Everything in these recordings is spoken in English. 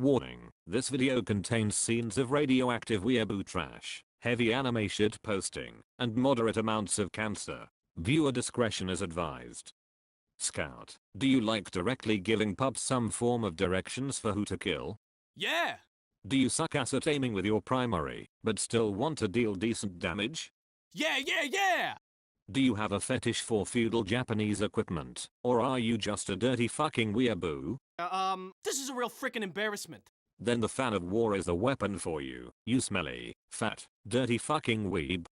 Warning, this video contains scenes of radioactive weeaboo trash, heavy anime shit posting, and moderate amounts of cancer. Viewer discretion is advised. Scout, do you like directly giving pups some form of directions for who to kill? Yeah! Do you suck ass at aiming with your primary, but still want to deal decent damage? Yeah! Do you have a fetish for feudal Japanese equipment, or are you just a dirty fucking weeaboo? This is a real freaking embarrassment. Then the fan of war is a weapon for you, you smelly, fat, dirty fucking weeb.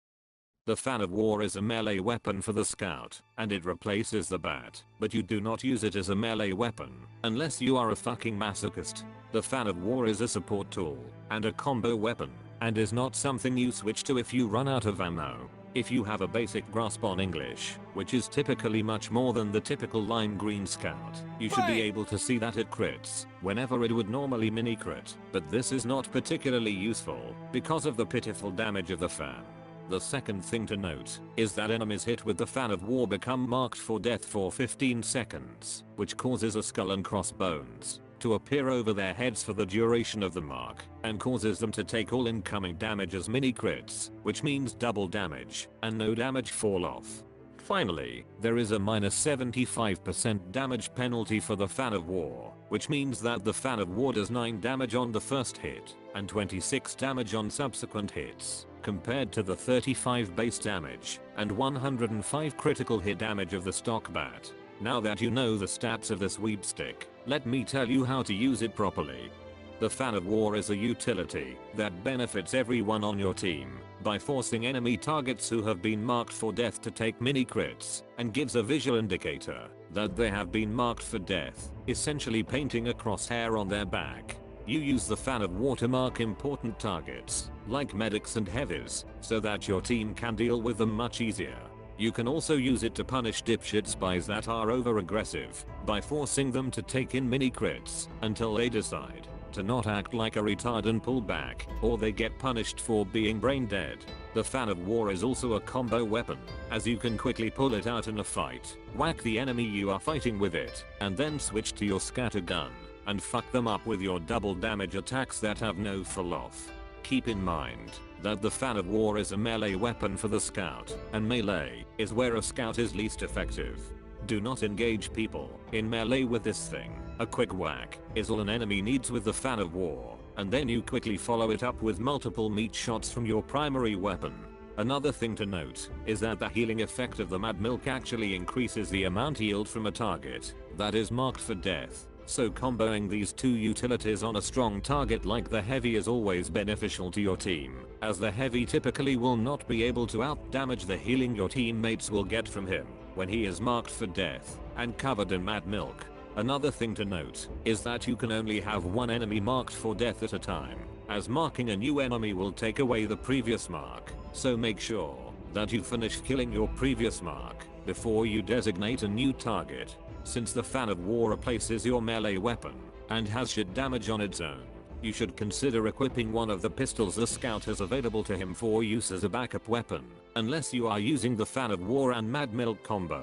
The fan of war is a melee weapon for the scout, and it replaces the bat, but you do not use it as a melee weapon, unless you are a fucking masochist. The fan of war is a support tool, and a combo weapon, and is not something you switch to if you run out of ammo. If you have a basic grasp on English, which is typically much more than the typical lime green scout, you should be able to see that it crits, whenever it would normally mini crit, but this is not particularly useful, because of the pitiful damage of the fan. The second thing to note is that enemies hit with the fan of war become marked for death for 15 seconds, which causes a skull and crossbones to appear over their heads for the duration of the mark, and causes them to take all incoming damage as mini crits, which means double damage, and no damage fall off. Finally, there is a minus 75% damage penalty for the fan of war, which means that the fan of war does 9 damage on the first hit, and 26 damage on subsequent hits, compared to the 35 base damage, and 105 critical hit damage of the stock bat. Now that you know the stats of this weeb stick, let me tell you how to use it properly. The fan of war is a utility that benefits everyone on your team by forcing enemy targets who have been marked for death to take mini crits, and gives a visual indicator that they have been marked for death, essentially painting a crosshair on their back. You use the fan of war to mark important targets, like medics and heavies, so that your team can deal with them much easier. You can also use it to punish dipshit spies that are over aggressive, by forcing them to take in mini crits until they decide to not act like a retard and pull back, or they get punished for being brain dead. The fan of war is also a combo weapon, as you can quickly pull it out in a fight, whack the enemy you are fighting with it, and then switch to your scatter gun, and fuck them up with your double damage attacks that have no fall off. Keep in mind that the fan of war is a melee weapon for the scout, and melee is where a scout is least effective. Do not engage people in melee with this thing. A quick whack is all an enemy needs with the fan of war, and then you quickly follow it up with multiple meat shots from your primary weapon. Another thing to note is that the healing effect of the mad milk actually increases the amount healed from a target that is marked for death. So comboing these two utilities on a strong target like the heavy is always beneficial to your team, as the heavy typically will not be able to out-damage the healing your teammates will get from him when he is marked for death and covered in mad milk. Another thing to note is that you can only have one enemy marked for death at a time, as marking a new enemy will take away the previous mark, so make sure that you finish killing your previous mark before you designate a new target. Since the fan of war replaces your melee weapon and has shit damage on its own, you should consider equipping one of the pistols the scout has available to him for use as a backup weapon, unless you are using the fan of war and mad milk combo.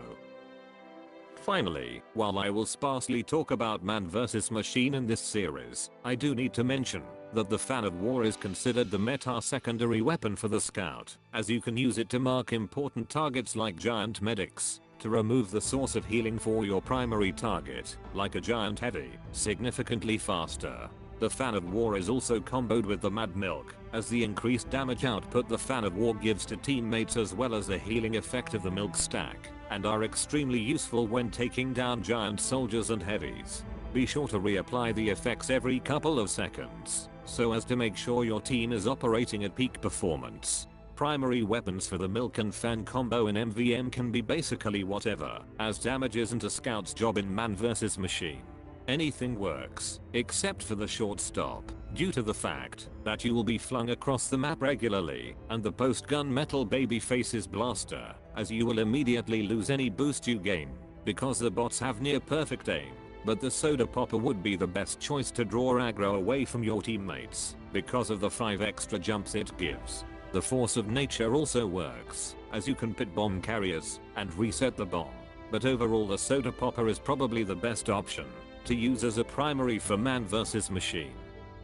Finally, while I will sparsely talk about man vs machine in this series, I do need to mention that the fan of war is considered the meta secondary weapon for the scout, as you can use it to mark important targets like giant medics, to remove the source of healing for your primary target, like a giant heavy, significantly faster. The fan of war is also comboed with the mad milk, as the increased damage output the fan of war gives to teammates as well as the healing effect of the milk stack, and are extremely useful when taking down giant soldiers and heavies. Be sure to reapply the effects every couple of seconds, so as to make sure your team is operating at peak performance. Primary weapons for the milk and fan combo in MVM can be basically whatever, as damage isn't a scout's job in man vs machine. Anything works, except for the short stop, due to the fact that you will be flung across the map regularly, and the post-gun metal baby faces blaster, as you will immediately lose any boost you gain, because the bots have near perfect aim. But the soda popper would be the best choice to draw aggro away from your teammates, because of the 5 extra jumps it gives. The force of nature also works, as you can pit bomb carriers and reset the bomb, but overall the soda popper is probably the best option to use as a primary for man vs machine.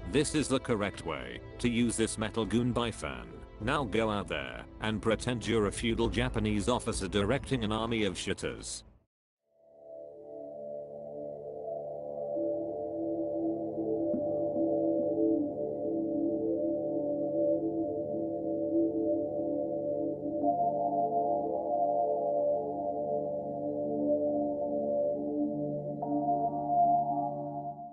This is the correct way to use this metal goonbai fan. Now go out there and pretend you're a feudal Japanese officer directing an army of shitters.